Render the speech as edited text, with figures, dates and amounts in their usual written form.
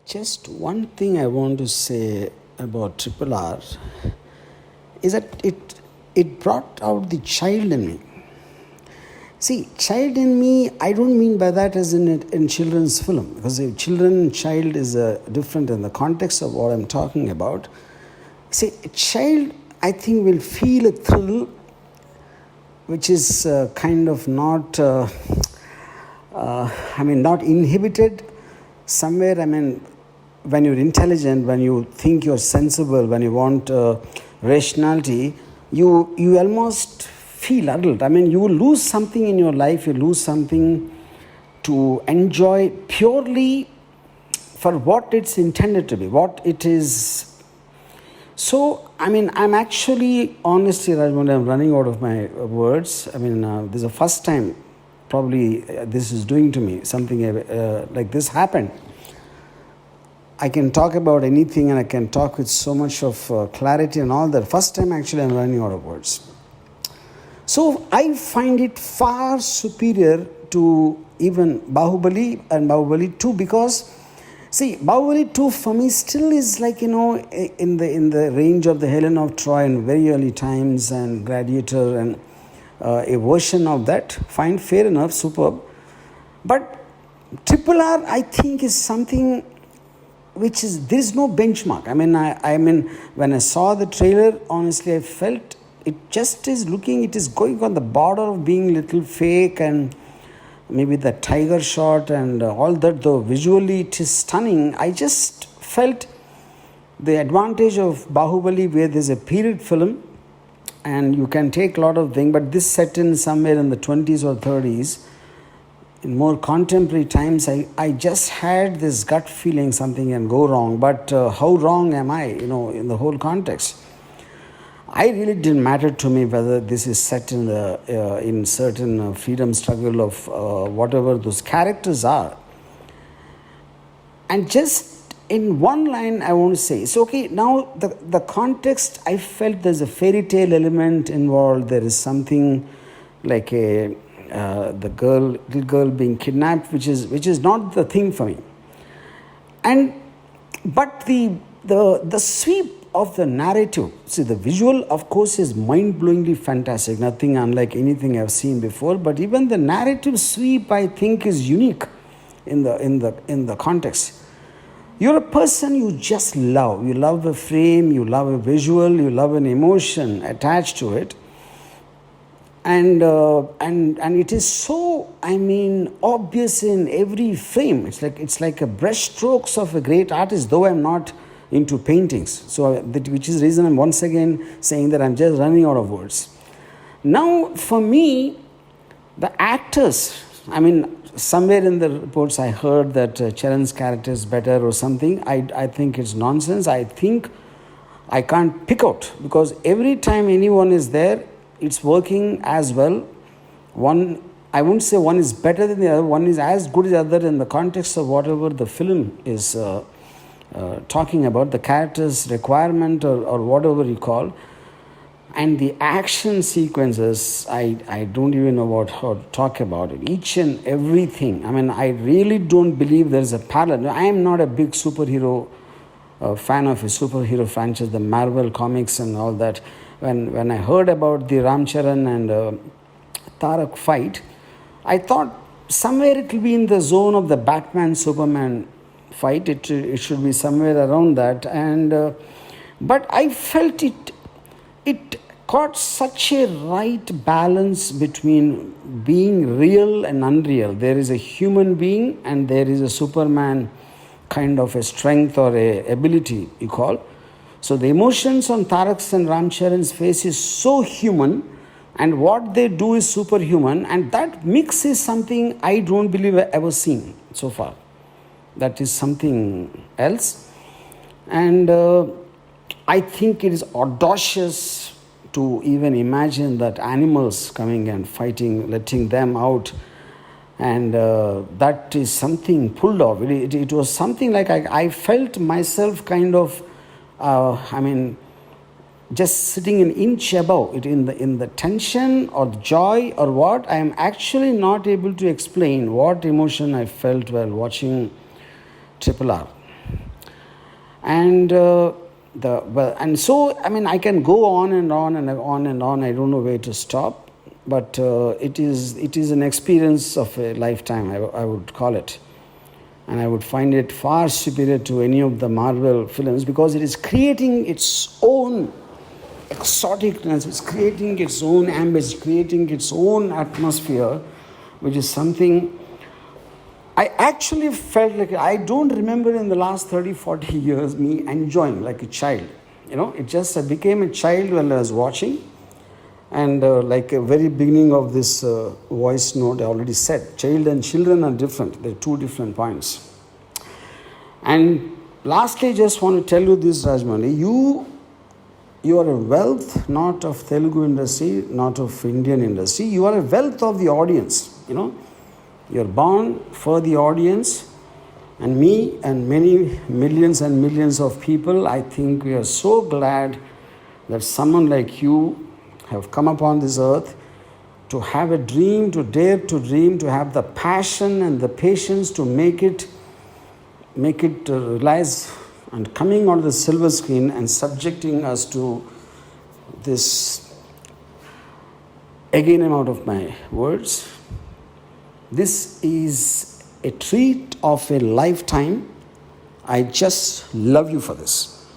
Just one thing I want to say about Triple R is that it brought out the child in me. See, child in me, I don't mean by that as in children's film, because a children and child is different in the context of what I'm talking about. See, a child, I think, will feel a thrill which is kind of not, not inhibited somewhere. When you're intelligent, when you think you're sensible, when you want rationality, you almost feel adult. You will lose something in your life, you lose something to enjoy purely for what it's intended to be, what it is. So, I'm actually, honestly, Rajamouli, I'm running out of my words. This is the first time probably this is doing to me, something like this happened. I can talk about anything and I can talk with so much of clarity and all that. First time actually I'm running out of words. So I find it far superior to even Bahubali and Bahubali 2, because see, Bahubali 2 for me still is like, in the range of the Helen of Troy in very early times and Gladiator and a version of that. Fine, fair enough, superb. But Triple R, I think, is something which is, there is no benchmark. When I saw the trailer, honestly, I felt it just is looking, it is going on the border of being little fake, and maybe the tiger shot and all that, though visually it is stunning. I just felt the advantage of Bahubali, where there's a period film and you can take a lot of things, but this set in somewhere in the 20s or 30s, in more contemporary times. I just had this gut feeling something can go wrong, but how wrong am I, in the whole context? I really didn't matter to me whether this is set in the in certain freedom struggle of whatever those characters are. And just in one line, I want to say, so okay, now the context, I felt there's a fairy tale element involved. There is something like the little girl being kidnapped, which is not the thing for me. But the sweep of the narrative, see, the visual, of course, is mind-blowingly fantastic, nothing unlike anything I've seen before. But even the narrative sweep, I think, is unique in the context. You're a person you just love. You love a frame, you love a visual, you love an emotion attached to it. And it is so, obvious in every frame. It's like a brush strokes of a great artist, though I'm not into paintings. So which is the reason I'm once again saying that I'm just running out of words. Now, for me, the actors, somewhere in the reports I heard that Charan's character is better or something. I think it's nonsense. I think I can't pick out, because every time anyone is there, it's working as well. I won't say one is better than the other. One is as good as the other in the context of whatever the film is talking about, the character's requirement or whatever you call. And the action sequences, I don't even know how to talk about it. Each and everything. I really don't believe there's a parallel. I am not a big superhero fan of a superhero franchise, the Marvel comics and all that. When I heard about the Ram Charan and Tarak fight, I thought somewhere it will be in the zone of the Batman-Superman fight. It should be somewhere around that. But I felt it caught such a right balance between being real and unreal. There is a human being and there is a Superman kind of a strength or a ability, you call. So the emotions on Tarak's and Ramcharan's face is so human, and what they do is superhuman, and that mix is something I don't believe I've ever seen so far. That is something else. And I think it is audacious to even imagine that animals coming and fighting, letting them out. And that is something pulled off. It was something like I felt myself kind of, just sitting an inch above it in the tension or the joy or what. I am actually not able to explain what emotion I felt while watching Triple R. And and so I mean I can go on and on and on and on. I don't know where to stop, but it is an experience of a lifetime. I would call it, and I would find it far superior to any of the Marvel films because it is creating its own exoticness, it's creating its own ambience, creating its own atmosphere, which is something I actually felt like I don't remember in the last 30-40 years me enjoying like a child. It just I became a child when I was watching. And like a very beginning of this voice note, I already said, child and children are different. They're two different points. And lastly, just want to tell you this, Rajamouli, you are a wealth not of Telugu industry, not of Indian industry. You are a wealth of the audience. You're born for the audience, and me and many millions and millions of people. I think we are so glad that someone like you have come upon this earth to have a dream, to dare to dream, to have the passion and the patience to make it realize, and coming on the silver screen and subjecting us to this. Again, I'm out of my words. This is a treat of a lifetime. I just love you for this.